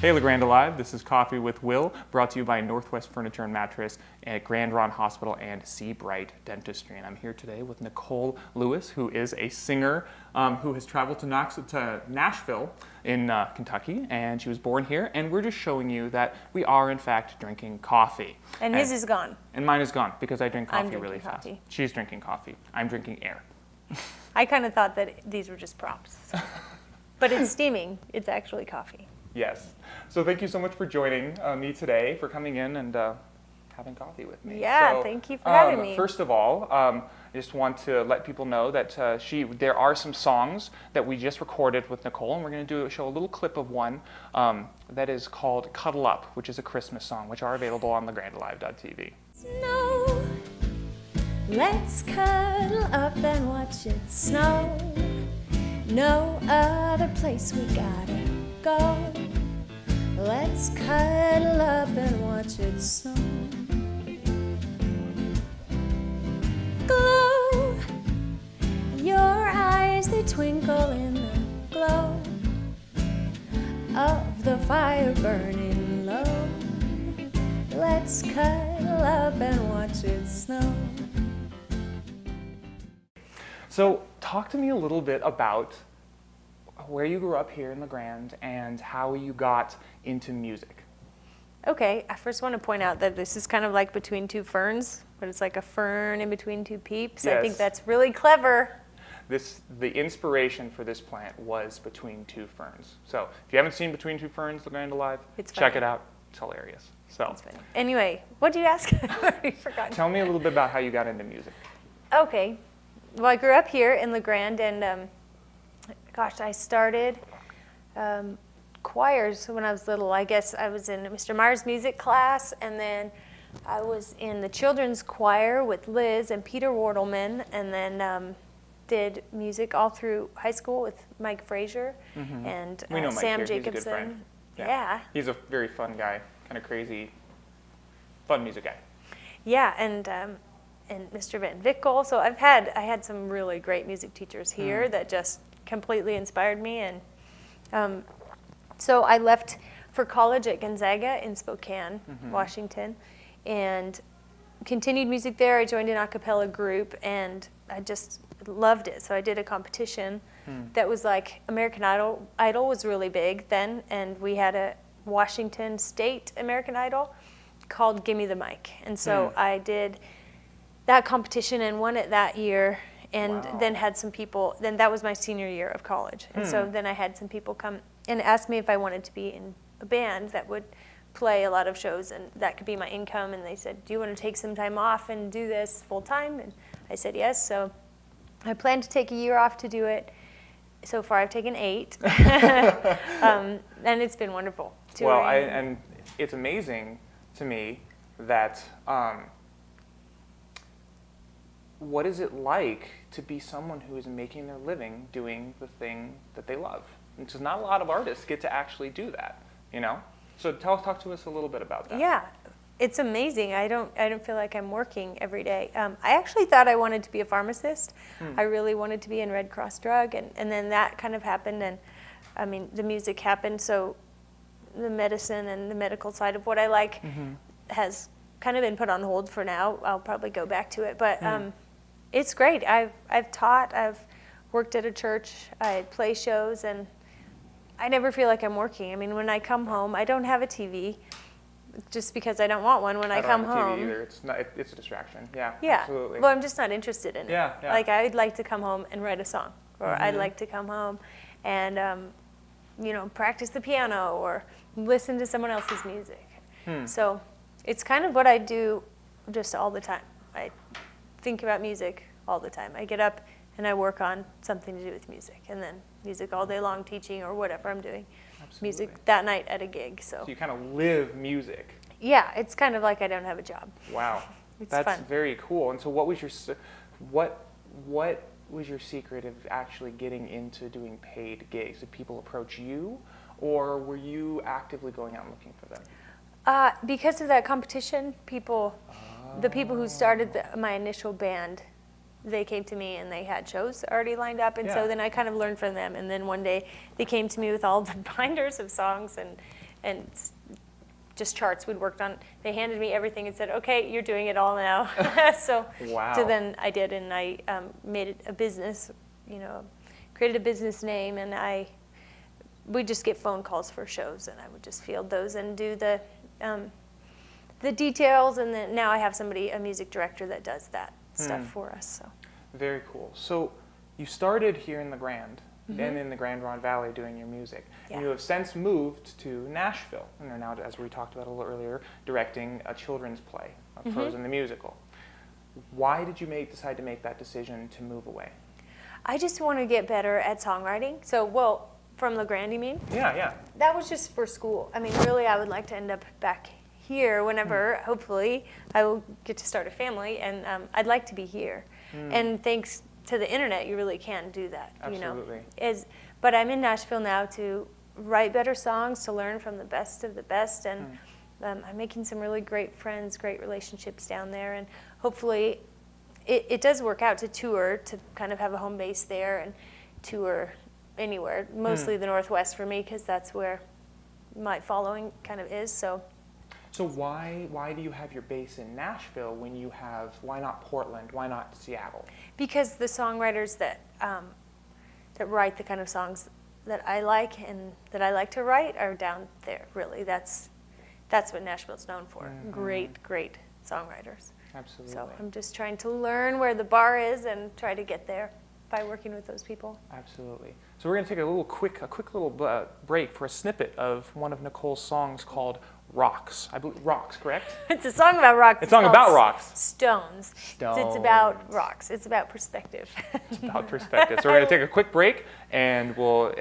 Hey LeGrand Alive, this is Coffee with Will, brought to you by Northwest Furniture and Mattress at Grand Ron Hospital and Seabright Dentistry. And I'm here today with Nicole Lewis, who is a singer who has traveled to Nashville in Kentucky, and she was born here. And we're just showing you that we are, in fact, drinking coffee. And his is gone. And mine is gone because I drink coffee really fast. Coffee. She's drinking coffee. I'm drinking air. I kind of thought that these were just props. But it's steaming. It's actually coffee. Yes. So thank you so much for joining me today, for coming in and having coffee with me. Yeah, so, thank you for having me. First of all, I just want to let people know that there are some songs that we just recorded with Nicole, and we're going to show a little clip of one that is called Cuddle Up, which is a Christmas song, which are available on legrandalive.tv. Snow, let's cuddle up and watch it snow. No other place we gotta go. Let's cuddle up and watch it snow. Glow, your eyes, they twinkle in the glow of the fire burning low. Let's cuddle up and watch it snow. So talk to me a little bit about where you grew up here in LeGrand and how you got into music. Okay, I first want to point out that this is kind of like between two ferns, but it's like a fern in between two peeps. Yes. I think that's really clever. The inspiration for this plant was Between Two Ferns. So if you haven't seen Between Two Ferns, LeGrand Alive, check it out. It's hilarious. So It's funny. Anyway, what did you ask? I already forgot. tell me a little bit about how you got into music. Okay. Well, I grew up here in LeGrand, and gosh, I started choirs when I was little. I guess I was in Mr. Meyer's music class, and then I was in the children's choir with Liz and Peter Wartleman, and then did music all through high school with Mike Frazier and We know Mike Sam here. He's a good Jacobson. friend. Yeah. He's a very fun guy, kind of crazy, fun music guy. Yeah, and Mr. Van Vickel. So I had some really great music teachers here that just completely inspired me. And so I left for college at Gonzaga in Spokane, Washington, and continued music there. I joined an a cappella group, and I just loved it. So I did a competition that was like American Idol. Idol was really big then, and we had a Washington State American Idol called Gimme the Mic. And so I did that competition and won it that year, and then had some people, then that was my senior year of college. And so then I had some people come and ask me if I wanted to be in a band that would play a lot of shows, and that could be my income. And they said, do you want to take some time off and do this full time? And I said yes. So I planned to take a year off to do it. So far I've taken 8. And it's been wonderful. Well, and it's amazing to me that what is it like to be someone who is making their living doing the thing that they love? Because not a lot of artists get to actually do that, you know? So talk to us a little bit about that. Yeah, it's amazing. I don't feel like I'm working every day. I actually thought I wanted to be a pharmacist. I really wanted to be in Red Cross Drug, and then that kind of happened, and I mean, the music happened, so the medicine and the medical side of what I like has kind of been put on hold for now. I'll probably go back to it, but it's great. I've taught, I've worked at a church, I play shows, and I never feel like I'm working. I mean, when I come home, I don't have a TV, just because I don't want one when I come home. I don't have a TV either. It's a distraction. Yeah, yeah. Absolutely. Well, I'm just not interested in it. Yeah. Like, I'd like to come home and write a song, or I'd like to come home and, practice the piano or listen to someone else's music. So it's kind of what I do just all the time. I think about music all the time. I get up and I work on something to do with music, and then music all day long, teaching or whatever I'm doing. Absolutely. Music that night at a gig. So you kind of live music. Yeah, it's kind of like I don't have a job. Wow, That's fun. very cool. And so, what was your secret of actually getting into doing paid gigs? Did people approach you, or were you actively going out and looking for them? Because of that competition, the people who started my initial band, they came to me and they had shows already lined up, and so then I kind of learned from them. And then one day they came to me with all the binders of songs, and and just charts we'd worked on. They handed me everything and said, okay, you're doing it all now. So then I did, and I made it a business, created a business name, and we'd just get phone calls for shows, and I would just field those and do the details, and then now I have a music director that does that stuff for us. So. Very cool. So you started here in the Grand, and in the Grand Ronde Valley doing your music. Yeah. And you have since moved to Nashville, and are now, as we talked about a little earlier, directing a children's play, Frozen the Musical. Why did you decide to make that decision to move away? I just want to get better at songwriting. So, from the Grand, you mean? Yeah. That was just for school. I mean, really, I would like to end up back here whenever, hopefully, I will get to start a family, and I'd like to be here. And thanks to the internet, you really can do that. Absolutely. But I'm in Nashville now to write better songs, to learn from the best of the best, and I'm making some really great friends, great relationships down there, and hopefully it does work out to tour, to kind of have a home base there and tour anywhere, mostly the Northwest for me, because that's where my following kind of is. So why do you have your base in Nashville when why not Portland? Why not Seattle? Because the songwriters that write the kind of songs that I like and that I like to write are down there, really. That's what Nashville's known for. Great songwriters. Absolutely. So I'm just trying to learn where the bar is and try to get there by working with those people. Absolutely. So we're going to take a quick little break for a snippet of one of Nicole's songs called Rocks. I believe Rocks, correct? It's a song about rocks. It's a song about rocks. Stones. It's about rocks. It's about perspective. It's about perspective. So we're going to take a quick break, and we'll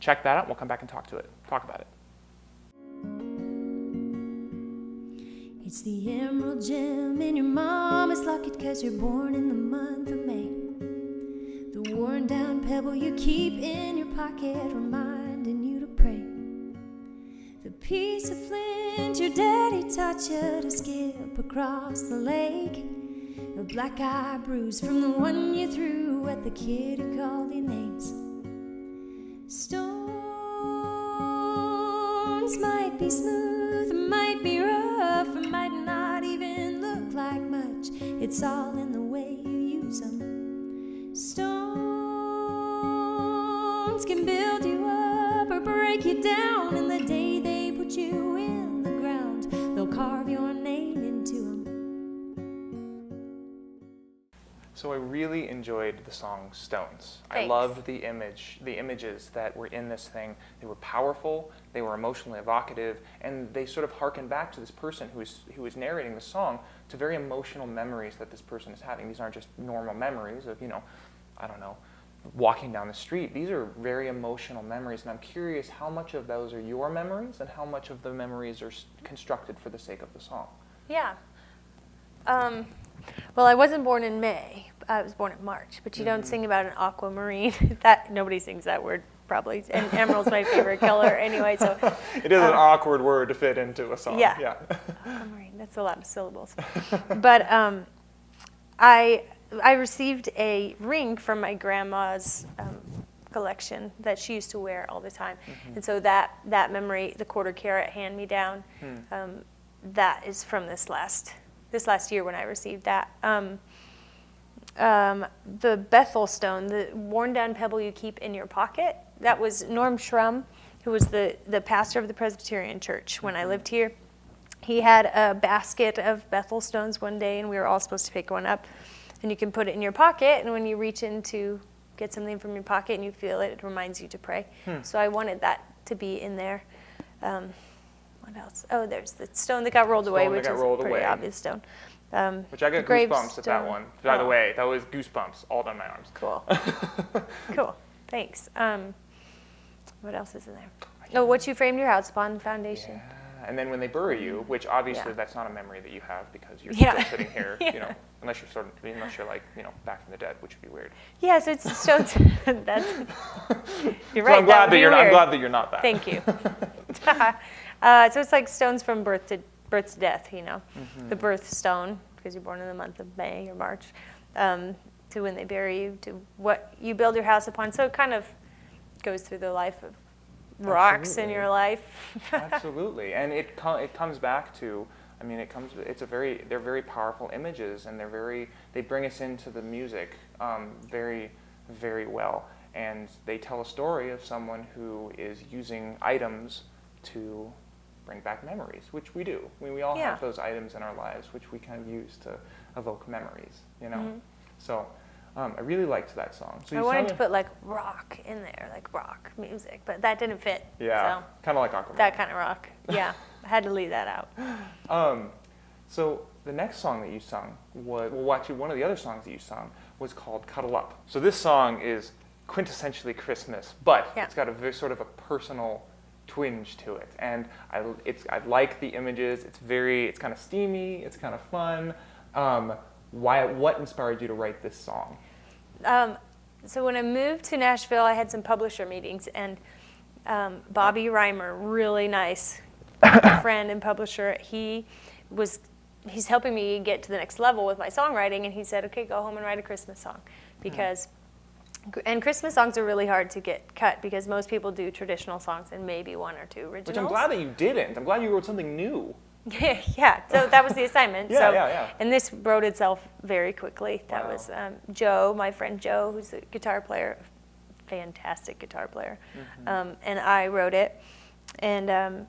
check that out. We'll come back and talk about it. It's the emerald gem in your mama's locket, 'cause you're born in the month of May. The worn down pebble you keep in your pocket, reminding you to pray. The piece of flint your daddy taught you to skip across the lake. A black eye bruise from the one you threw at the kid who called you names. Stones might be smooth, might be rough, or might not even look like much. It's all in the way you use them. Stones can build you up or break you down, and the day they put you in the ground, they'll carve your name into them. So I really enjoyed the song Stones. Thanks. I loved the images that were in this thing. They were powerful, they were emotionally evocative, and they sort of harken back to this person who is narrating the song to very emotional memories that this person is having. These aren't just normal memories of, walking down the street. These are very emotional memories, and I'm curious how much of those are your memories and how much of the memories are constructed for the sake of the song. Yeah. Well, I wasn't born in May. I was born in March, but you don't sing about an aquamarine. That nobody sings that word probably. And emerald's my favorite color anyway. So it is an awkward word to fit into a song. Yeah. Aquamarine. That's a lot of syllables. But I received a ring from my grandma's collection that she used to wear all the time, and so that memory, the quarter carat hand me down, that is from this last year when I received that. The Bethel stone, the worn down pebble you keep in your pocket, that was Norm Schrum, who was the pastor of the Presbyterian Church when I lived here. He had a basket of Bethel stones one day, and we were all supposed to pick one up. And you can put it in your pocket, and when you reach in to get something from your pocket and you feel it, it reminds you to pray. So I wanted that to be in there. What else? Oh, there's the stone that got rolled away, which is a pretty obvious stone. Which I got goosebumps at that one. By the way, that was goosebumps all down my arms. Cool. Cool. Thanks. What else is in there? Oh, what you framed your house upon, foundation. Yeah. And then when they bury you, which obviously that's not a memory that you have because you're still sitting here, unless you're like, back from the dead, which would be weird. Yeah, so it's stones. You're right. So I'm glad that you're not that. Thank you. So it's like stones from birth to death, the birth stone, because you're born in the month of May or March, to when they bury you, to what you build your house upon. So it kind of goes through the life of rocks in Absolutely. your life. Absolutely, and it comes back to, I mean, they're very powerful images, and they bring us into the music very, very well, and they tell a story of someone who is using items to bring back memories, which we do. We all Yeah. have those items in our lives which we kind of use to evoke memories, you know. Mhm. So I really liked that song. So I you wanted sounded- to put like rock in there, like rock music, but that didn't fit. yeah, So kind of like Aquaman. that kind of rock. Yeah, I had to leave that out. So the next song that you sung was, well, actually one of the other songs that you sung was called Cuddle Up. So this song is quintessentially Christmas, but Yeah. it's got a very sort of a personal twinge to it. And I like the images. It's kind of steamy, it's kind of fun. What inspired you to write this song? So when I moved to Nashville, I had some publisher meetings, and Bobby Reimer, really nice friend and publisher, he's helping me get to the next level with my songwriting, and he said, okay, go home and write a Christmas song, because and Christmas songs are really hard to get cut because most people do traditional songs and maybe one or two originals. Which I'm glad that you didn't. I'm glad you wrote something new. Yeah, so that was the assignment. Yeah. And this wrote itself very quickly. That Wow. was Joe, my friend Joe, who's a guitar player, fantastic guitar player, and I wrote it. And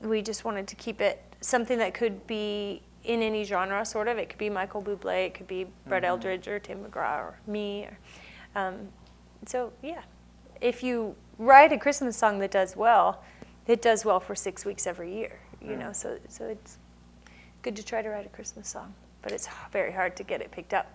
we just wanted to keep it something that could be in any genre, sort of. It could be Michael Bublé, it could be Brett Eldridge or Tim McGraw or me. So yeah, if you write a Christmas song that does well, it does well for 6 weeks every year. You know, so it's good to try to write a Christmas song, but it's very hard to get it picked up.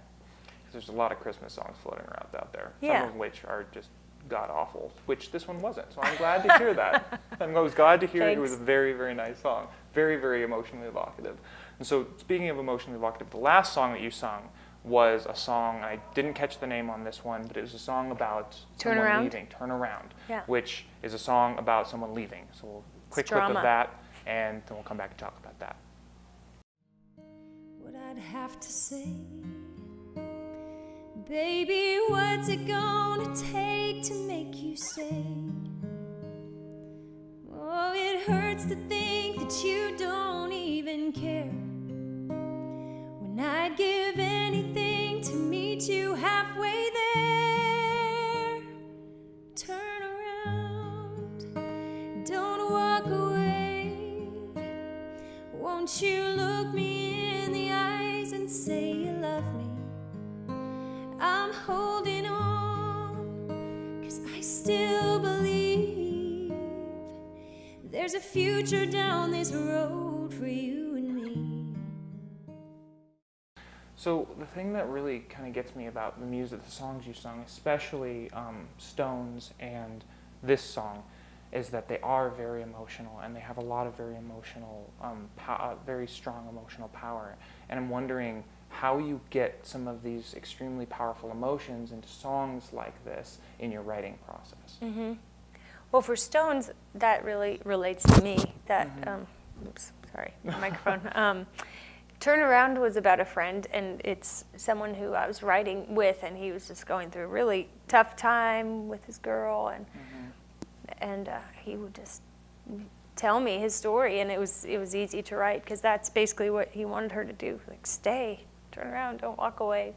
There's a lot of Christmas songs floating around out there, Yeah. some of which are just god-awful, which this one wasn't. So I'm glad to hear that. I was glad to hear it was a Thanks. very, very nice song. Very, very emotionally evocative. And so speaking of emotionally evocative, the last song that you sung was a song, I didn't catch the name on this one, but it was a song about Turn someone Around? leaving, Turn Around, Yeah. which is a song about someone leaving. So we'll quick clip drama. of that, and then we'll come back and talk about that. What I'd have to say, baby, what's it gonna take to make you stay? Oh, it hurts to think that you don't even care, when I'd give anything to meet you halfway there. Turn around, don't walk away. Won't you look me in the eyes and say you love me? I'm holding on, 'cause I still believe there's a future down this road for you and me. So the thing that really kind of gets me about the music, the songs you sung, especially Stones and this song, is that they are very emotional, and they have a lot of very emotional, very strong emotional power. And I'm wondering how you get some of these extremely powerful emotions into songs like this in your writing process. Well, for Stones, that really relates to me. That, oops, sorry, microphone. Turn Around was about a friend, and it's someone who I was writing with, and he was just going through a really tough time with his girl, and he would just tell me his story, and it was easy to write because that's basically what he wanted her to do, like stay, turn around, don't walk away.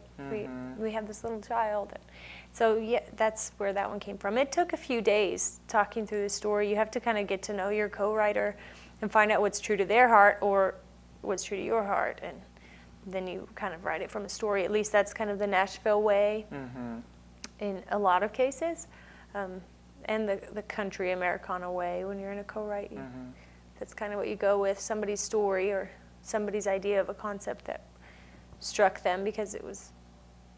We have this little child. So yeah, that's where that one came from. It took a few days talking through the story. You have to kind of get to know your co-writer and find out what's true to their heart or what's true to your heart, and then you kind of write it from a story. At least that's kind of the Nashville way in a lot of cases, and the country Americana way when you're in a co-write. That's kind of what you go with, somebody's story or somebody's idea of a concept that struck them because it was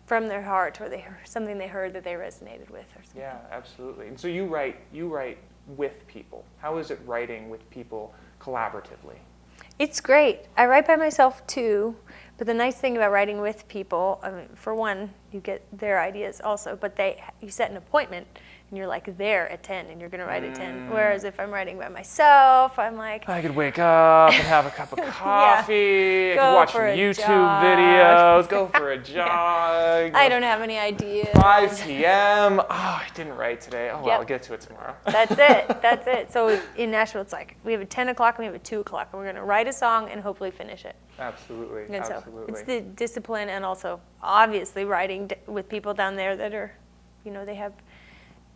from their heart, or they heard something they heard that they resonated with, or something. Yeah, absolutely. And so you write with people. How is it writing with people collaboratively? It's great. I write by myself too, But the nice thing about writing with people, I mean, for one, you get their ideas also, but you set an appointment and you're like there at 10 and you're going to write at 10. Whereas if I'm writing by myself, I'm like, I could wake up and have a cup of coffee. I Go could watch for a YouTube jog. videos, go for a jog. I don't have any ideas. 5 p.m. Oh, I didn't write today. Oh, well, Yep. I'll get to it tomorrow. That's it. That's it. So in Nashville, it's like we have a 10 o'clock and we have a 2 o'clock, and we're going to write a song and hopefully finish it. Absolutely. And so Absolutely. it's the discipline, and also obviously writing with people down there that are,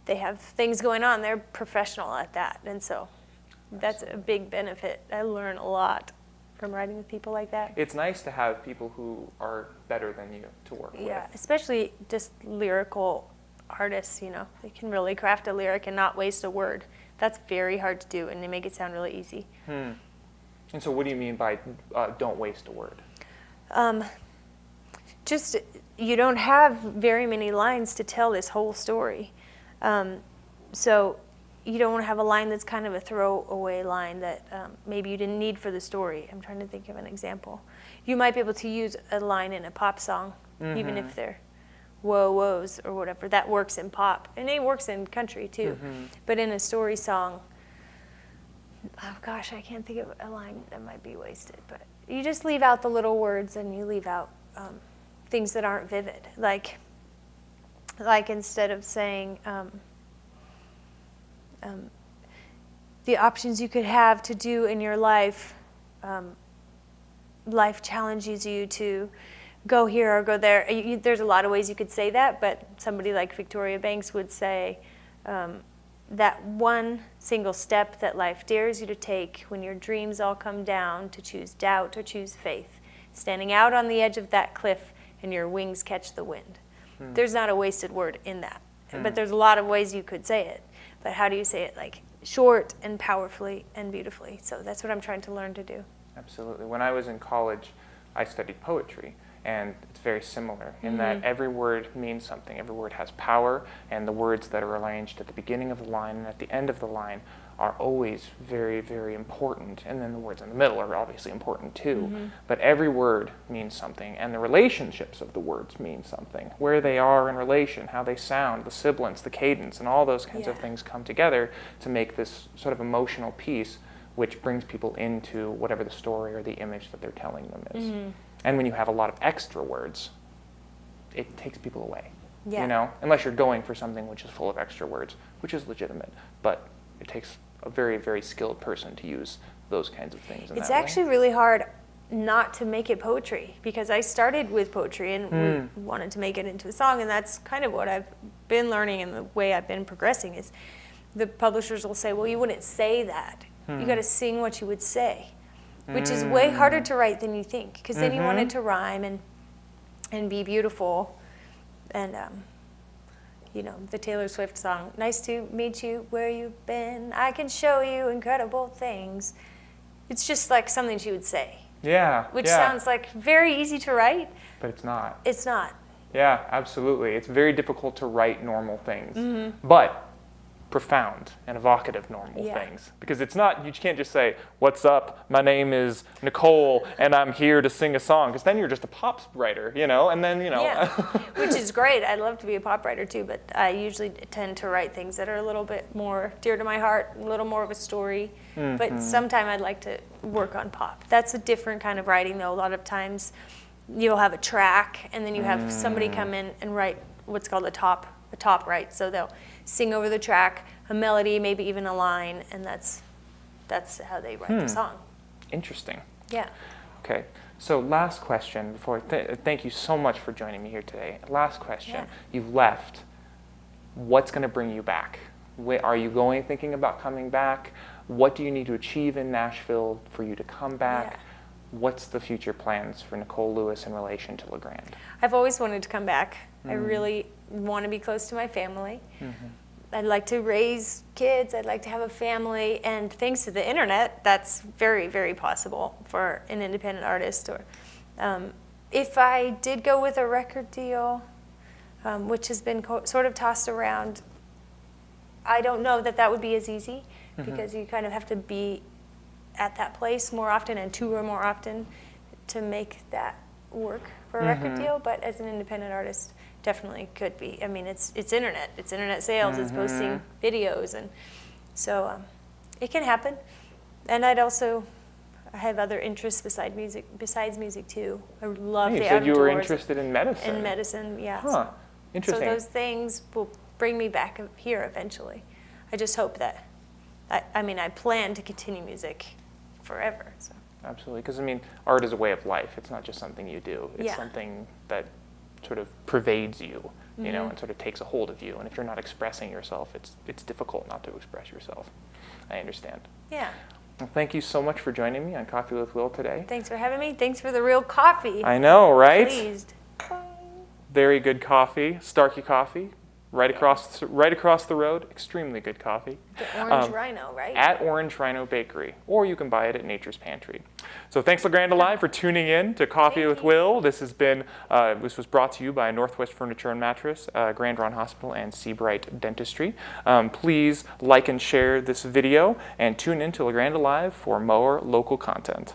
they have things going on. They're professional at that, and so that's a big benefit. I learn a lot from writing with people like that. It's nice to have people who are better than you to work Yeah, with. especially just lyrical artists. They can really craft a lyric and not waste a word. That's very hard to do, and they make it sound really easy. And so what do you mean by don't waste a word? Just you don't have very many lines to tell this whole story. So you don't want to have a line that's kind of a throwaway line that maybe you didn't need for the story. I'm trying to think of an example. You might be able to use a line in a pop song, even if they're whoa-whoas or whatever. That works in pop, and it works in country too. But in a story song, oh gosh, I can't think of a line that might be wasted. But you just leave out the little words, and you leave out things that aren't vivid. Like instead of saying the options you could have to do in your life, life challenges you to go here or go there. There's a lot of ways you could say that, but somebody like Victoria Banks would say that one single step that life dares you to take when your dreams all come down, to choose doubt or choose faith, standing out on the edge of that cliff and your wings catch the wind. There's not a wasted word in that, but there's a lot of ways you could say it. But how do you say it? Like short and powerfully and beautifully. So that's what I'm trying to learn to do. Absolutely. When I was in college, I studied poetry, and it's very similar in that every word means something. Every word has power, and the words that are arranged at the beginning of the line and at the end of the line are always very, very important. And then the words in the middle are obviously important too. But every word means something, and the relationships of the words mean something. Where they are in relation, how they sound, the sibilants, the cadence, and all those kinds of things come together to make this sort of emotional piece which brings people into whatever the story or the image that they're telling them is. And when you have a lot of extra words, it takes people away. Unless you're going for something which is full of extra words, which is legitimate. But it takes a very, very skilled person to use those kinds of things in It's that way. actually really hard not to make it poetry, because I started with poetry and we wanted to make it into a song, and that's kind of what I've been learning, and the way I've been progressing is the publishers will say, well, you wouldn't say that. You got to sing what you would say, which is way harder to write than you think, because then you want it to rhyme and be beautiful. And the Taylor Swift song, nice to meet you where you've been, I can show you incredible things. It's just like something she would say. Yeah. Which sounds like very easy to write. But it's not. It's not. Yeah, absolutely. It's very difficult to write normal things, but profound and evocative normal things. Because it's not, you can't just say, what's up, my name is Nicole, and I'm here to sing a song, because then you're just a pop writer, and then, Yeah, which is great. I'd love to be a pop writer too, but I usually tend to write things that are a little bit more dear to my heart, a little more of a story. But sometime I'd like to work on pop. That's a different kind of writing, though. A lot of times you'll have a track, and then you have somebody come in and write what's called a top right. So they'll sing over the track, a melody, maybe even a line, and that's how they write the song. Interesting. Yeah. Okay, so last question before, thank you so much for joining me here today. Last question, You've left, what's going to bring you back? Are you thinking about coming back? What do you need to achieve in Nashville for you to come back? Yeah. What's the future plans for Nicole Lewis in relation to LeGrand? I've always wanted to come back. I really want to be close to my family. I'd like to raise kids. I'd like to have a family. And thanks to the internet, that's very, very possible for an independent artist. Or if I did go with a record deal, which has been sort of tossed around, I don't know that would be as easy, because you kind of have to be at that place more often and tour more often to make that work for a record deal, but as an independent artist, definitely could be. I mean, it's internet sales, it's posting videos, and so it can happen. And I have other interests besides music too. I love You the said outdoors. You were interested in medicine. In medicine, yeah. Huh. Interesting. So those things will bring me back here eventually. I just hope that, I plan to continue music forever. So. Absolutely, because I mean, art is a way of life. It's not just something you do. It's Yeah. something that sort of pervades you, you know, and sort of takes a hold of you. And if you're not expressing yourself, it's difficult not to express yourself. I understand. Yeah. Well, thank you so much for joining me on Coffee with Will today. Thanks for having me. Thanks for the real coffee. I know, right? Pleased. Very good coffee, Starkey Coffee, right across the road. Extremely good coffee. The Orange Rhino, right? At Orange Rhino Bakery, or you can buy it at Nature's Pantry. So thanks, LaGrande Alive, for tuning in to Coffee with Will. This has been this was brought to you by Northwest Furniture and Mattress, Grand Ron Hospital, and Seabright Dentistry. Please like and share this video, and tune in to LaGrande Alive for more local content.